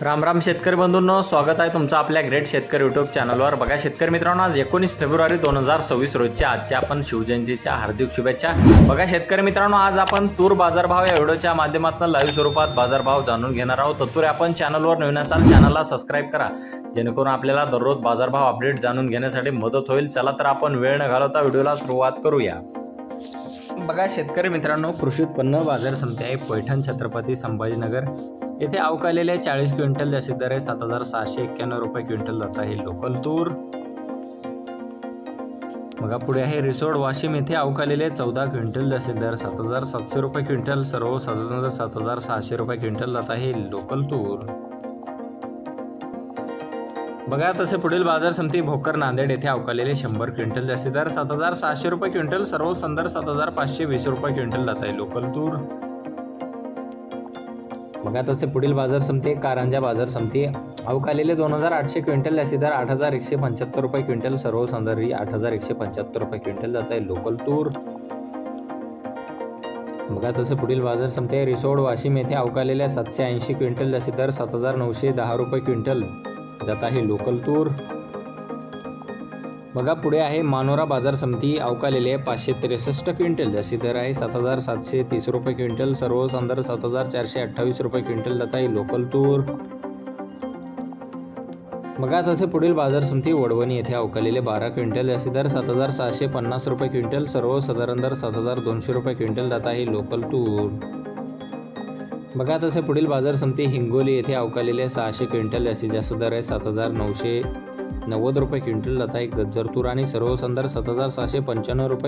राम राम शेतकरी बंधूंनो, स्वागत आहे तुमचं आपल्या ग्रेट शेतकरी यूट्यूब चॅनलवर। बघा शेतकरी मित्रांनो, आज 19 फेब्रुवारी 2026 रोजच्या आजच्या आपण शिवजयंतीच्या हार्दिक शुभेच्छा। बघा शेतकरी मित्रांनो, आज आपण तूर बाजारभाव या व्हिडिओच्या माध्यमातून लाईव्ह स्वरूपात बाजारभाव जाणून घेणार आहोत। तत्पूर्वी आपण चॅनलवर नवीन असाल चॅनलला सबस्क्राइब करा, जेणेकरून आपल्याला दररोज बाजारभाव अपडेट जाणून घेण्यासाठी मदत होईल। चला तर आपण वेळ न घालवता व्हिडिओला सुरुवात करूया। बघा शेतकरी मित्रांनो, कृषी उत्पन्न बाजार समिती आहे पैठण छत्रपती संभाजीनगर येथे अवकालेले 40 क्विंटल जास्तीत दर आहे 7691 रुपये क्विंटल जात आहे लोकल तूर। बघा पुढे आहे रिसोड वाशिम येथे अवकालेले 14 क्विंटल जास्तीत दर 7700 रुपये क्विंटल, सर्वसाधारण 7600 रुपये क्विंटल जात आहे लोकल तूर। बघा तसे पुढील बाजार समिती भोकर नांदेड येथे अवकालेले 100 क्विंटल जास्तीत दर 7600 रुपये क्विंटल, सर्वसाधारण 7520 रुपये क्विंटल जात आहे लोकल तूर। बघा तसे पुढील बाजार समिती कारंजा बाजार समिती अवकालेले 2800 क्विंटल जास्तीत दर 8175 रुपये क्विंटल, सर्वसाधारण 8175 रुपये क्विंटल जात आहे लोकल तूर। बघा तसे पुढील बाजार समिती रिसोड वाशिम येथे अवकालेल्या 780 क्विंटल जास्तीत दर 7910 रुपये क्विंटल जात आहे लोकल तूर। बघा पुढे आहे मानोरा बाजार समिती अवकालेले 563 क्विंटल जास्तीत दर आहे 7730 रुपये क्विंटल, सर्वसाधारण 7428 रुपये क्विंटल जात आहे लोकल तूर। बघा तसे पुढील बाजार समिती वडवणी येथे अवकालेले 12 क्विंटल जास्तीत दर 7650 रुपये क्विंटल, सर्वसाधारण दर 7200 रुपये क्विंटल जात आहे लोकल तूर। बघा तसे पुढील बाजार समिती हिंगोली येथे अवकालेले 600 क्विंटल जास्तीत जास्त दर आहे 7990 रुपये क्विंटल जात आहे गज्जर तूर आणि सर्वसाधारण 7695 रुपये